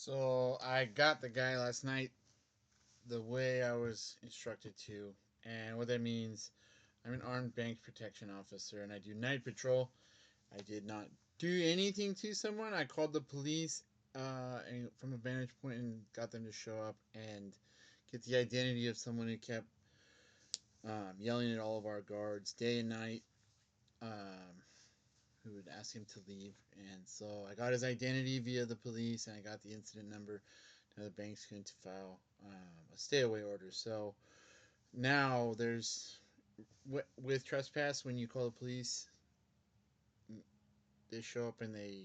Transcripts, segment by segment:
So I got the guy last night the way I was instructed to, and what that means, I'm an armed bank protection officer, and I do night patrol. I did not do anything to someone. I called the police and from a vantage point and got them to show up and get the identity of someone who kept yelling at all of our guards day and night. Um, who would ask him to leave, and so I got his identity via the police, and I got the incident number. Now the bank's going to file a stay away order. So now there's with trespass when you call the police, they show up and the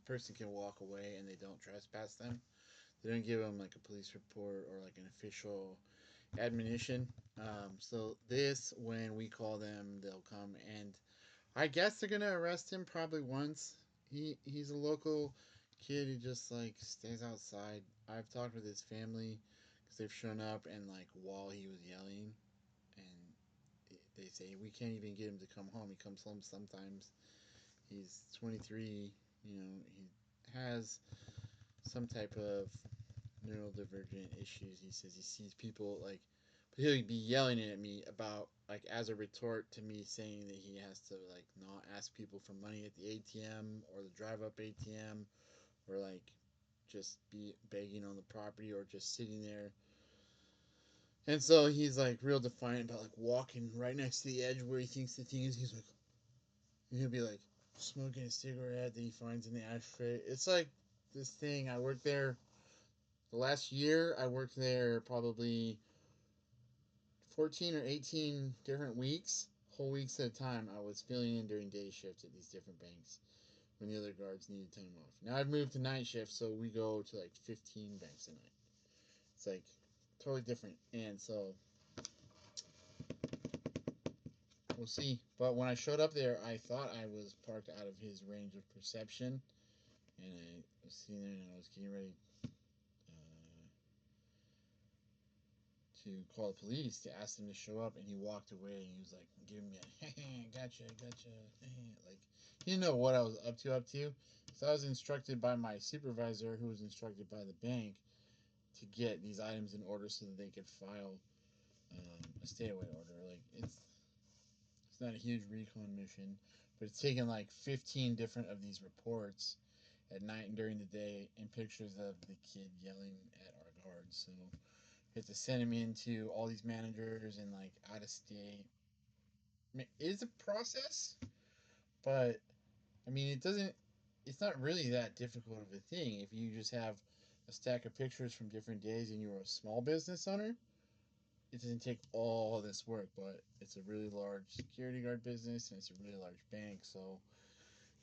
person can walk away and they don't trespass them. They don't give them like a police report or like an official admonition. So this when we call them, they'll come and I guess they're gonna arrest him probably once. He's a local kid who just like stays outside. I've talked with his family because they've shown up and like while he was yelling, and they say we can't even get him to come home. He comes home sometimes. He's 23. You know he has some type of neurodivergent issues. He says he sees people like, but he'll be yelling at me about like as a retort to me saying that he has to like not ask people for money at the ATM or the drive-up ATM or like just be begging on the property or just sitting there. And so he's like real defiant about like walking right next to the edge where he thinks the thing is. He's like, and he'll be like smoking a cigarette that he finds in the ashtray. It's like this thing. I worked there the last year. I worked there probably 14 or 18 different weeks, whole weeks at a time. I was filling in during day shifts at these different banks when the other guards needed time off. Now I've moved to night shift, so we go to like 15 banks a night. It's like totally different. And so we'll see. But when I showed up there, I thought I was parked out of his range of perception. And I was sitting there and I was getting ready uh, to call the police to ask them to show up, and he walked away and he was like giving me a gotcha, gotcha, like he didn't know what I was up to. So I was instructed by my supervisor, who was instructed by the bank, to get these items in order so that they could file a stay away order. Like it's not a huge recon mission, but it's taken like 15 different of these reports at night and during the day, and pictures of the kid yelling at our guards. So you have to send him into all these managers and like out of state. I mean, it's a process, but I mean, it doesn't. It's not really that difficult of a thing if you just have a stack of pictures from different days and you're a small business owner. It doesn't take all this work, but it's a really large security guard business and it's a really large bank, so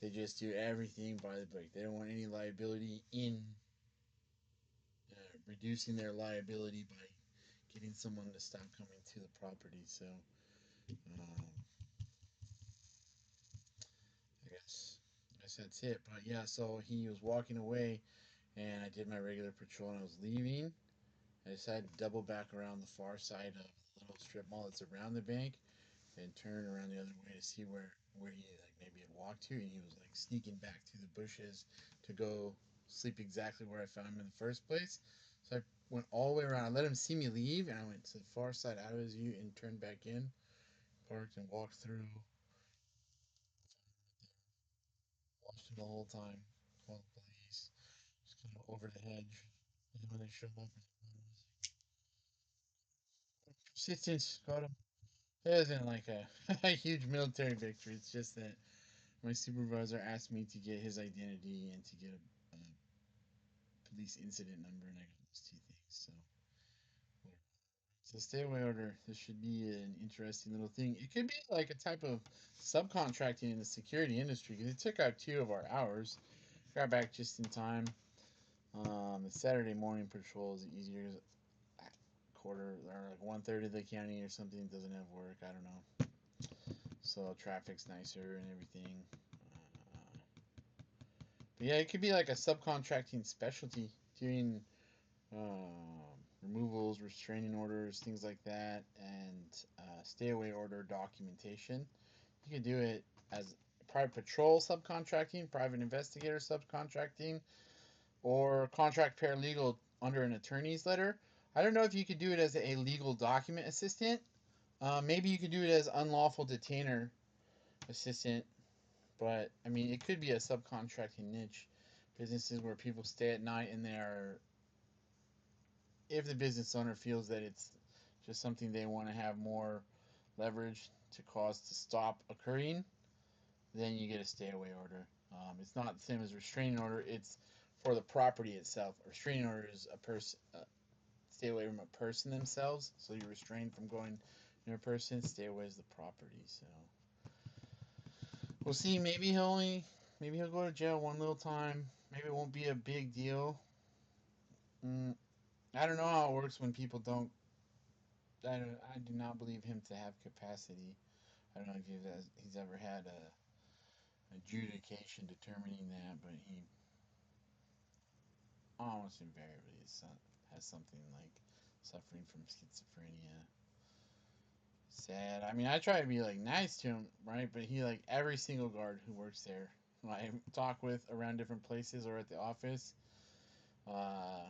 they just do everything by the book. They don't want any liability in reducing their liability by getting someone to stop coming to the property. So um, I guess that's it. But yeah, so he was walking away, and I did my regular patrol, and I was leaving. I decided to double back around the far side of the little strip mall that's around the bank, and turn around the other way to see where he like maybe had walked to, and he was like sneaking back through the bushes to go sleep exactly where I found him in the first place. So I went all the way around. I let him see me leave, and I went to the far side out of his view and turned back in, parked, and walked through. Watched him the whole time. Called the police. Just kind of over the hedge. And when they showed up, persistence got him. It wasn't like a huge military victory. It's just that my supervisor asked me to get his identity and to get a police incident number, and I got those two things. So, whatever. So stay away order. This should be an interesting little thing. It could be like a type of subcontracting in the security industry because it took out 2 of our hours. Got back just in time. The Saturday morning patrol is easier. Quarter or like 1/3 of the county or something doesn't have work. I don't know. So traffic's nicer and everything. Uh, but yeah, it could be like a subcontracting specialty doing removals, restraining orders, things like that, and stay away order documentation. You could do it as private patrol subcontracting, private investigator subcontracting, or contract paralegal under an attorney's letter. I don't know if you could do it as a legal document assistant. Maybe you could do it as unlawful detainer assistant, but I mean, it could be a subcontracting niche. Businesses where people stay at night and they're, if the business owner feels that it's just something they want to have more leverage to cause to stop occurring, then you get a stay away order. It's not the same as restraining order. It's for the property itself. A restraining order is a person stay away from a person themselves. So you're restrained from going near a person. Stay away is the property. So we'll see. Maybe he'll go to jail one little time. Maybe it won't be a big deal. Mm, I don't know how it works when people don't. I do not believe him to have capacity. I don't know if he's ever had a adjudication determining that, but he almost invariably has something like suffering from schizophrenia. Sad. I mean, I try to be like nice to him, right? But he like every single guard who works there, who I talk with around different places or at the office, uh,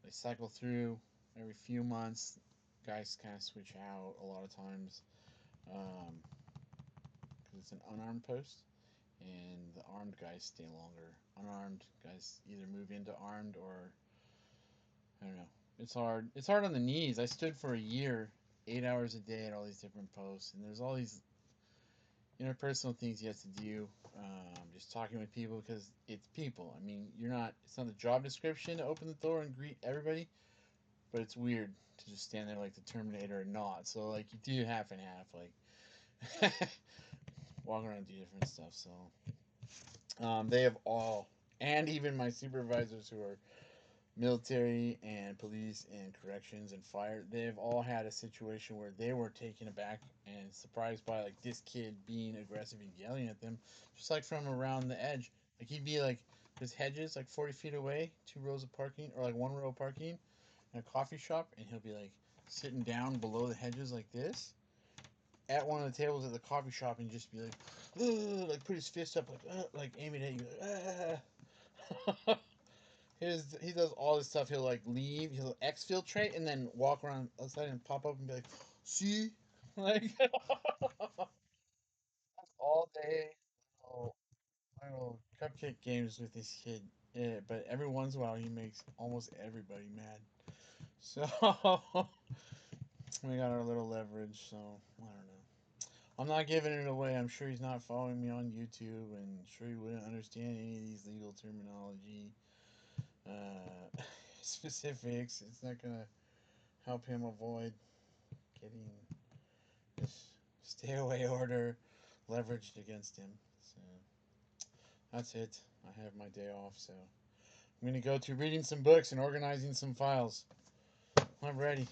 they cycle through every few months. Guys kind of switch out a lot of times because it's an unarmed post, and the armed guys stay longer. Unarmed guys either move into armed or I don't know. It's hard. It's hard on the knees. I stood for a year, 8 hours a day at all these different posts, and there's all these interpersonal things you have to do. Just talking with people because it's people. I mean, you're not. It's not the job description to open the door and greet everybody, but it's weird to just stand there like the Terminator and nod. So like you do half and half, like walk around and do different stuff. So they have all, and even my supervisors who are military and police and corrections and fire, they've all had a situation where they were taken aback and surprised by like this kid being aggressive and yelling at them, just like from around the edge. Like he'd be like, there's hedges like 40 feet away, 2 rows of parking or like 1 row of parking in a coffee shop, and he'll be like sitting down below the hedges like this at one of the tables at the coffee shop and just be like, ugh, like put his fist up like aiming at you, like, he does all this stuff. He'll like leave, he'll exfiltrate, and then walk around outside and pop up and be like, "See, like all day." Oh, little cupcake games with this kid. Yeah, but every once in a while he makes almost everybody mad. So we got our little leverage. So I don't know. I'm not giving it away. I'm sure he's not following me on YouTube, and sure he wouldn't understand any of these legal terminology specifics. It's not gonna help him avoid getting this stay away order leveraged against him. So that's it. I have my day off, so I'm gonna go to reading some books and organizing some files. I'm ready.